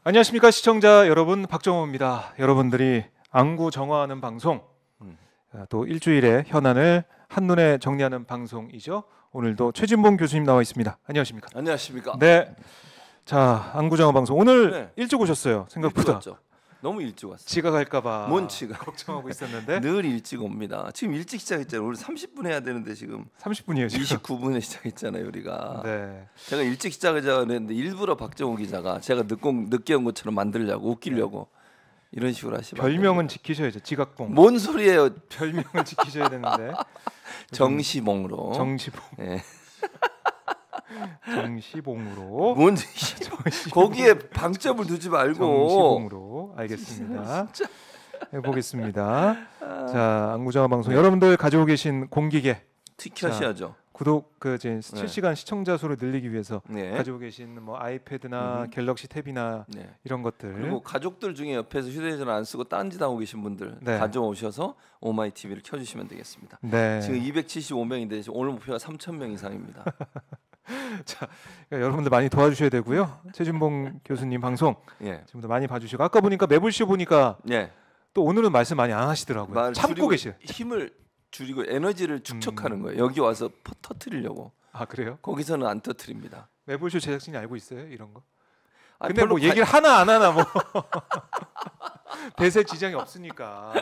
안녕하십니까 시청자 여러분, 박정호입니다. 여러분들이 안구 정화하는 방송, 또 일주일의 현안을 한눈에 정리하는 방송이죠. 오늘도 최진봉 교수님 나와 있습니다. 안녕하십니까? 안녕하십니까? 네. 자, 안구 정화 방송 오늘 네. 일찍 오셨어요. 생각보다. 일찍 왔죠. 너무 일찍 왔어요. 지각할까봐 뭔 지각? 걱정하고 있었는데 늘 일찍 옵니다. 지금 일찍 시작했잖아요. 우리 30분 해야 되는데 지금 30분이에요. 지금. 29분에 시작했잖아요, 우리가. 네. 제가 일찍 시작하자고 했는데 일부러 박정호 기자가 제가 늦게 온 것처럼 만들려고 웃기려고 이런 식으로 하시면 별명은 지키셔야죠. 지각봉. 뭔 소리예요? 별명을 지키셔야 되는데. 정시봉으로. 정시봉. 네. 정시봉으로. 뭔지 거기에 방점을 두지 말고 정시봉으로. 알겠습니다. 해보겠습니다. 자, 안구정화 방송 여러분들 가지고 계신 공기계 튀켜셔야죠. 구독 이제 실시간 시청자 수를 늘리기 위해서 네. 가지고 계신 뭐 아이패드나 갤럭시 탭이나 네. 이런 것들. 그리고 가족들 중에 옆에서 휴대전화 안 쓰고 딴짓 하고 계신 분들 네. 가져오셔서 오마이 TV를 켜주시면 되겠습니다. 네. 지금 275명인데 오늘 목표가 3,000명 이상입니다. 자, 그러니까 여러분들 많이 도와주셔야 되고요. 최진봉 교수님 방송 예, 지금도 많이 봐주시고, 아까 보니까 매불쇼 보니까 예. 또 오늘은 말씀 많이 안 하시더라고요. 말 참고 줄이고 계셔. 힘을 줄이고 에너지를 축적하는 거예요. 여기 와서 터트리려고. 아, 그래요? 거기서는 안 터트립니다. 매불쇼 제작진이 알고 있어요, 이런 거? 아니, 근데 별로 뭐 얘기를 하나 안 하나 뭐 대세 지장이 없으니까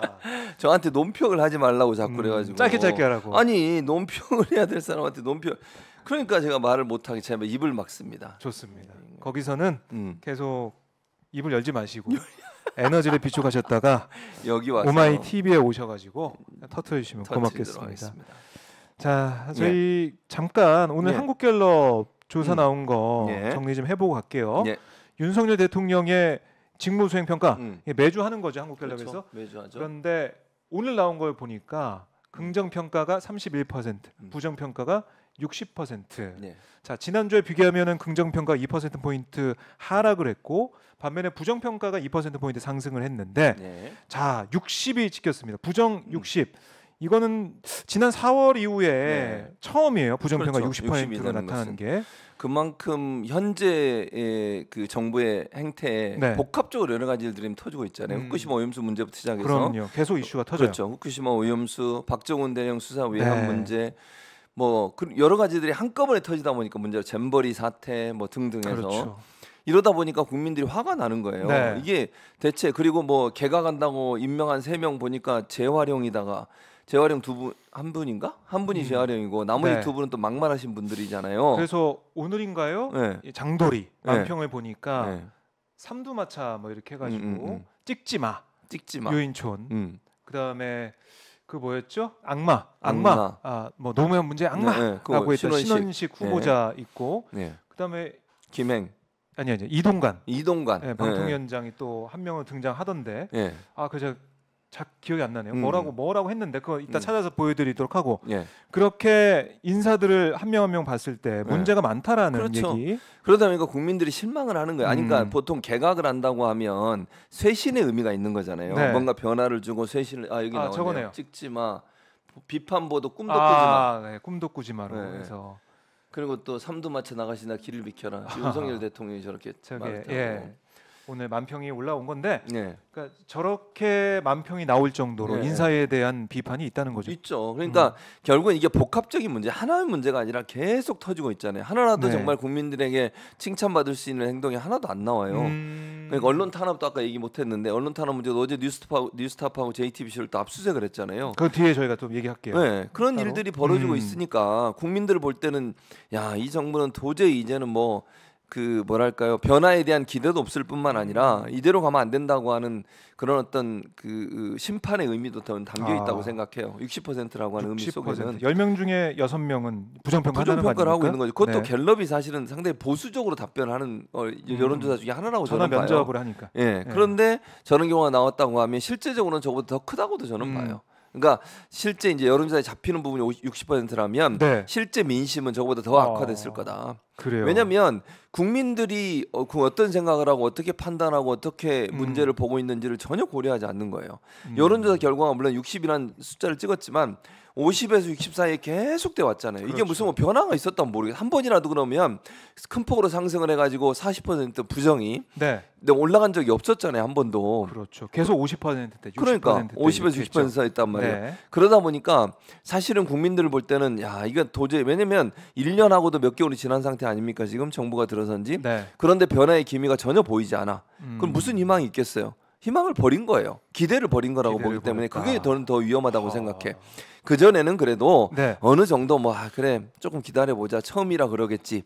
저한테 논평을 하지 말라고 자꾸 그래가지고 짧게 하라고. 아니 논평을 해야 될 사람한테 논평. 그러니까 제가 말을 못하게 제가 입을 막습니다. 좋습니다. 거기서는 계속 입을 열지 마시고 에너지를 비축하셨다가 여기 와서 오마이 TV에 오셔가지고 터트려주시면 터트리도록 고맙겠습니다. 하겠습니다. 자, 저희 잠깐 오늘 한국갤럽 조사 나온 거 예. 정리 좀 해보고 갈게요. 예. 윤석열 대통령의 직무수행 평가 매주 하는 거죠, 한국갤럽에서. 그렇죠. 매주 하죠. 그런데 오늘 나온 걸 보니까 긍정 평가가 31%, 부정 평가가 60%. 네. 자, 지난주에 비교하면은 긍정 평가 2% 포인트 하락을 했고, 반면에 부정 평가가 2% 포인트 상승을 했는데, 네. 자, 60이 찍혔습니다. 부정 60. 이거는 지난 4월 이후에 처음이에요. 부정 평가 그렇죠. 60%로 나타나는 게. 그만큼 현재의 그 정부의 행태에 복합적으로 여러 가지 일들이 터지고 있잖아요. 후쿠시마 오염수 문제부터 시작해서 그럼요. 계속 이슈가 터져요. 그렇죠. 후쿠시마 오염수, 박정훈 대령 수사 위한 문제, 뭐 여러 가지들이 한꺼번에 터지다 보니까 문제가 잼버리 사태 뭐 등등해서 그렇죠. 이러다 보니까 국민들이 화가 나는 거예요. 네. 이게 대체 그리고 뭐 개각한다고 임명한 3명 보니까 재활용이다가 재활용 한 분인가? 한 분이 재활용이고 나머지 2분은 또 막말하신 분들이잖아요. 그래서 오늘인가요? 이 장도리 만평을 보니까 삼두마차 뭐 이렇게 해가지고 찍지 마 유인촌. 그다음에 그 뭐였죠? 악마. 뭐 노무현 문제 악마라고 했던 신원식 후보자 있고. 그다음에 김행. 아니 이동관. 방통위원장이 또 한 명은 등장하던데. 그래서 잘 기억이 안 나네요. 뭐라고 했는데 그거 이따 찾아서 보여드리도록 하고. 그렇게 인사들을 한 명 한 명 봤을 때 문제가 많다라는 얘기. 그러다 보니까 국민들이 실망을 하는 거예요. 그러니까 보통 개각을 한다고 하면 쇄신의 의미가 있는 거잖아요. 뭔가 변화를 주고 쇄신을 여기 나오네요. 저거네요. 찍지 마. 비판보도 꿈도 꾸지 마. 네, 꿈도 꾸지 마로 해서. 그리고 또 삼두마차 나가시나 길을 비켜라. 윤석열 대통령이 저렇게 말했다고. 오늘 만평이 올라온 건데, 그러니까 저렇게 만평이 나올 정도로 인사에 대한 비판이 있다는 거죠. 있죠. 그러니까 결국은 이게 복합적인 문제, 하나의 문제가 아니라 계속 터지고 있잖아요. 하나라도 정말 국민들에게 칭찬받을 수 있는 행동이 하나도 안 나와요. 그러니까 언론 탄압도 아까 얘기 못했는데 언론 탄압 문제도 어제 뉴스타파하고 JTBC를 또 압수수색을 했잖아요. 그 뒤에 저희가 좀 얘기할게요. 네, 그런 따로? 일들이 벌어지고 있으니까 국민들을 볼 때는 이 정부는 도저히 이제는 뭐 그 뭐랄까요, 변화에 대한 기대도 없을 뿐만 아니라 이대로 가면 안 된다고 하는 그런 어떤 그 심판의 의미도 더 담겨 있다고 생각해요. 60%라고 하는 60%. 의미 속에는 10명 중에 6명은 부정평가를 하고 있는 거죠. 그것도 갤럽이 사실은 상당히 보수적으로 답변하는 여론조사 중에 하나라고 저는 봐요. 면접을 하니까. 그런데 저런 경우가 나왔다고 하면 실제적으로는 저보다 더 크다고도 저는 봐요. 그러니까 실제 이제 여론조사에 잡히는 부분이 60%라면 실제 민심은 저보다 더 악화됐을 거다. 그래요. 왜냐하면 국민들이 그 어떤 생각을 하고 어떻게 판단하고 어떻게 문제를 보고 있는지를 전혀 고려하지 않는 거예요. 여론조사 결과가 물론 60이라는 숫자를 찍었지만 50에서 60 사이에 계속 돼 왔잖아요. 그렇죠. 이게 무슨 뭐 변화가 있었다면 모르겠어요. 한 번이라도 그러면 큰 폭으로 상승을 해가지고 40% 부정이 네. 올라간 적이 없었잖아요. 한 번도. 그렇죠. 계속 50%대, 60%대. 그러니까 50에서 60% 사이였단 말이에요. 네. 그러다 보니까 사실은 국민들을 볼 때는 야 이거 도저히 왜냐면 1년하고도 몇 개월이 지난 상태 아닙니까 지금 정부가 들어선지. 네. 그런데 변화의 기미가 전혀 보이지 않아. 그럼 무슨 희망이 있겠어요? 희망을 버린 거예요. 기대를 버린 거라고 보기 때문에 그게 더 위험하다고 생각해. 그 전에는 그래도 네. 어느 정도 뭐 그래 조금 기다려 보자. 처음이라 그러겠지.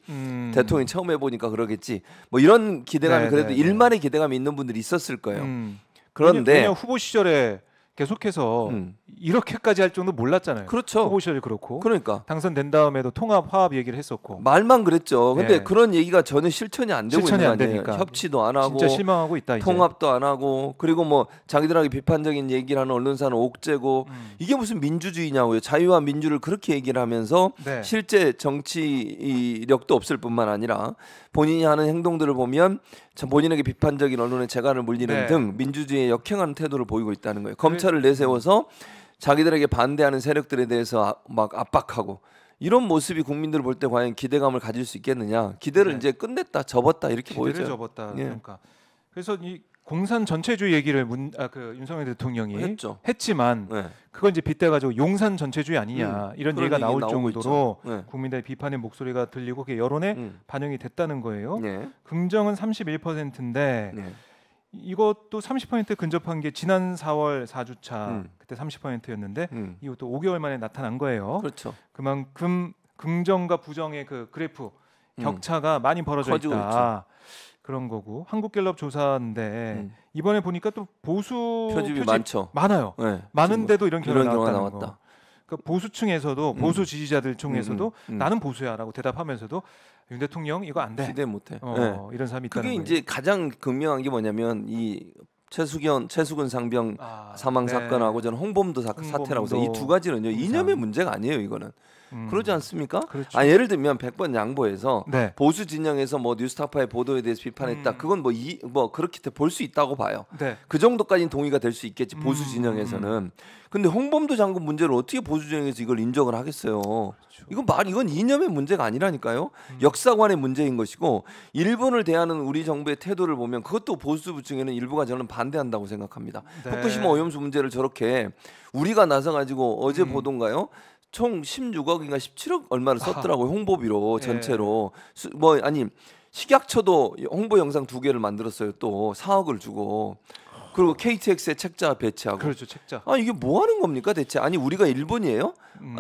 대통령이 처음 해보니까 그러겠지. 뭐 이런 기대감이 그래도 일말의 기대감이 있는 분들이 있었을 거예요. 그런데 왜냐면 후보 시절에 계속해서 이렇게까지 할 정도 몰랐잖아요. 그렇죠. 후보 시절이 그렇고. 그러니까 당선된 다음에도 통합 화합 얘기를 했었고. 말만 그랬죠. 근데 네. 그런 얘기가 전혀 실천이 안 되고 실천이 있는 안 되니까. 협치도 안 하고 진짜 실망하고 있다 이제. 통합도 안 하고 그리고 뭐 자기들에게 비판적인 얘기를 하는 언론사는 옥죄고 이게 무슨 민주주의냐고요. 자유와 민주를 그렇게 얘기를 하면서 네. 실제 정치력도 없을 뿐만 아니라 본인이 하는 행동들을 보면 본인에게 비판적인 언론의 재간을 물리는 네. 등 민주주의에 역행하는 태도를 보이고 있다는 거예요. 검찰을 내세워서 자기들에게 반대하는 세력들에 대해서 막 압박하고 이런 모습이 국민들을 볼 때 과연 기대감을 가질 수 있겠느냐? 기대를 네. 이제 끝냈다, 접었다 이렇게 보여요. 기대를 접었다. 예. 그러니까 그래서 이 공산 전체주의 얘기를 윤석열 대통령이 했지만 네. 그걸 이제 빗대가지고 용산 전체주의 아니냐 이런 얘기가 나올 정도로 네. 국민들의 비판의 목소리가 들리고 그게 여론에 반영이 됐다는 거예요. 네. 긍정은 31%인데 네. 이것도 30% 근접한 게 지난 4월 4주차 그때 30%였는데 이것도 5개월 만에 나타난 거예요. 그렇죠. 그만큼 긍정과 부정의 그 그래프 격차가 많이 벌어져 있다. 있죠. 그런 거고 한국갤럽 조사인데 이번에 보니까 또 보수 표집이 많죠. 많아요. 네. 많은데도 이런 결과가 나왔다. 그러니까 보수층에서도 보수 지지자들 중에서도 나는 보수야라고 대답하면서도 윤 대통령 이거 안 돼. 기대 못해. 네. 이런 사람이 있다는 그게 거예요. 이제 가장 극명한 게 뭐냐면 이 최수근 상병 사망 네. 사건하고 저는 홍범도 사태라고 해서 이 두 가지는요 이념의 문제가 아니에요. 이거는. 그러지 않습니까? 그렇죠. 예를 들면 100번 양보해서 네. 보수 진영에서 뭐 뉴스타파의 보도에 대해서 비판했다. 그건 뭐 그렇게 볼 수 있다고 봐요. 네. 그 정도까지는 동의가 될 수 있겠지. 보수 진영에서는. 근데 홍범도 장군 문제를 어떻게 보수 진영에서 이걸 인정을 하겠어요? 그렇죠. 이건 이념의 문제가 아니라니까요. 역사관의 문제인 것이고 일본을 대하는 우리 정부의 태도를 보면 그것도 보수층에는 일부가 저는 반대한다고 생각합니다. 네. 후쿠시마 오염수 문제를 저렇게 우리가 나서 가지고 어제 보던가요? 총 16억인가 17억 얼마를 썼더라고요. 홍보비로 전체로. 식약처도 홍보 영상 2개를 만들었어요. 또 4억을 주고. 그리고 KTX에 책자 배치하고. 그렇죠. 책자. 이게 뭐 하는 겁니까 대체? 우리가 일본이에요?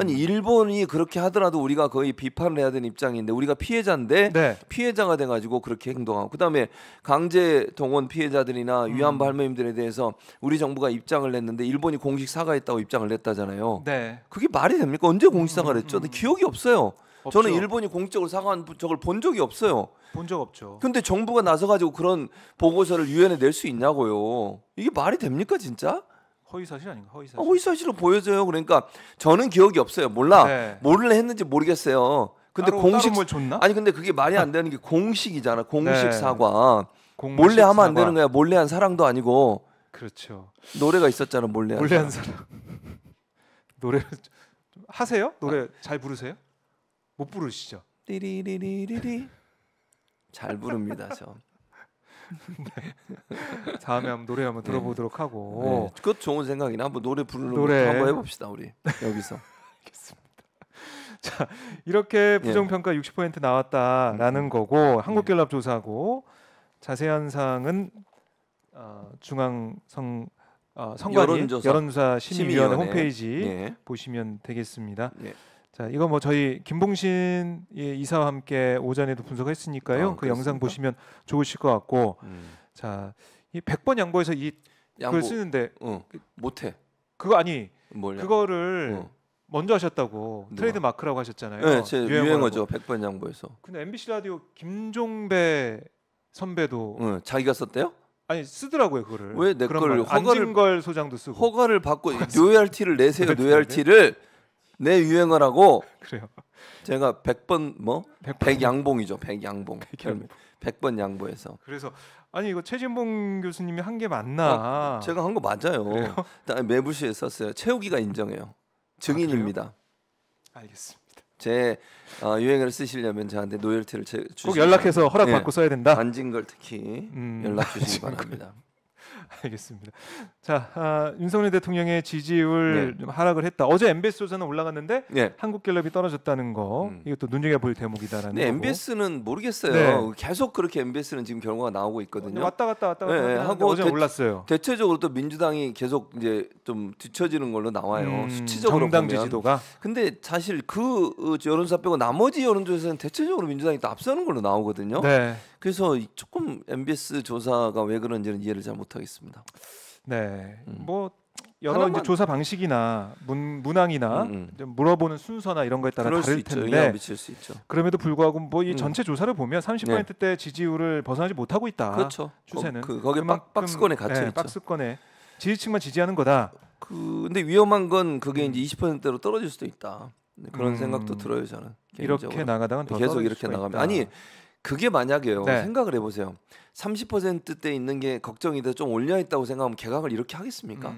일본이 그렇게 하더라도 우리가 거의 비판을 해야 되는 입장인데 우리가 피해자인데 네. 피해자가 돼가지고 그렇게 행동하고 그다음에 강제 동원 피해자들이나 위안부 할머님들에 대해서 우리 정부가 입장을 냈는데 일본이 공식 사과했다고 입장을 냈다잖아요. 네. 그게 말이 됩니까? 언제 공식 사과를 했죠? 기억이 없어요. 없죠. 저는 일본이 공식적으로 사과한 적을 본 적이 없어요. 본 적 없죠. 근데 정부가 나서가지고 그런 보고서를 유엔에 낼 수 있냐고요. 이게 말이 됩니까 진짜? 허위사실 아닌가? 허위사실. 허위사실로 보여져요. 그러니까 저는 기억이 없어요. 뭐를 했는지 모르겠어요. 근데 공식 뭘 줬나? 근데 그게 말이 안 되는 게 공식이잖아. 공식 네. 사과. 몰래 하면 안 되는 거야. 몰래 한 사랑도 아니고. 그렇죠. 노래가 있었잖아. 몰래 한 사랑. 노래 하세요? 노래 잘 부르세요? 못 부르시죠? 띠리리리리리. 잘 부릅니다, 저. 네. 다음에 한번 노래 한번 들어보도록 하고. 네. 그것 좋은 생각이네. 한번 노래 부르는 거 한번 해봅시다, 우리 여기서. 알겠습니다. 자, 이렇게 부정평가 60% 나왔다라는 거고 한국갤럽 조사고 자세한 사항은 선관위 여론조사 심의위원회 홈페이지 보시면 되겠습니다. 자, 이거 뭐 저희 김봉신 이사와 함께 오전에도 분석했으니까요. 그 영상 보시면 좋으실 것 같고. 자, 이 100번 양보해서 그걸 쓰는데 못해. 그거 그거를 먼저 하셨다고. 트레이드 마크라고 하셨잖아요. 네, 제 유행어죠. 100번 양보해서. 근데 MBC 라디오 김종배 선배도 자기가 썼대요? 쓰더라고요 그거를. 왜 내 걸 안진걸 소장도 쓰고. 허가를 받고 로열티를 내세요. 로열티를 내 유행어라고. 그래요. 제가 100번 뭐 100양봉이죠. 100양봉. 100번 양보해서. 그래서 아니 이거 최진봉 교수님이 한 게 맞나? 제가 한 거 맞아요. 매부시에 썼어요. 채우기가 인정해요. 증인입니다. 알겠습니다. 제 유행어를 쓰시려면 저한테 노열티를 꼭 연락해서 허락 받고 써야 된다. 안진 걸 특히 연락 주시기 바랍니다. 알겠습니다. 자, 윤석열 대통령의 지지율 좀 하락을 했다. 어제 MBS 조사는 올라갔는데 한국갤럽이 떨어졌다는 거 이것도 눈여겨볼 대목이다라는 거고. MBS는 모르겠어요. 계속 그렇게 MBS는 지금 결과가 나오고 있거든요. 왔다 갔다 하고 어제 올랐어요. 대체적으로 또 민주당이 계속 이제 좀 뒤처지는 걸로 나와요. 수치적으로 정당 보면. 지지도가. 근데 사실 그 여론조사 빼고 나머지 여론조사에서는 대체적으로 민주당이 또 앞서는 걸로 나오거든요. 네. 그래서 조금 MBS 조사가 왜 그런지는 이해를 잘 못하겠습니다. 네, 뭐 여러 이제 조사 방식이나 문항이나 물어보는 순서나 이런 거에 따라 다를 텐데 미칠 수 있죠. 그럼에도 불구하고 뭐 이 전체 조사를 보면 30%대 지지율을 벗어나지 못하고 있다. 그렇죠. 추세는 거기 박스권에 갇혀 있죠. 박스권에 지지층만 지지하는 거다. 근데 위험한 건 그게 이제 20%대로 떨어질 수도 있다. 그런 생각도 들어요 저는. 개인적으로. 이렇게 나가다가 더 계속 이렇게 나가면 있다. 아니. 그게 만약에요. 생각을 해보세요. 30%대 있는 게 걱정이 돼 좀 올려 있다고 생각하면 개각을 이렇게 하겠습니까?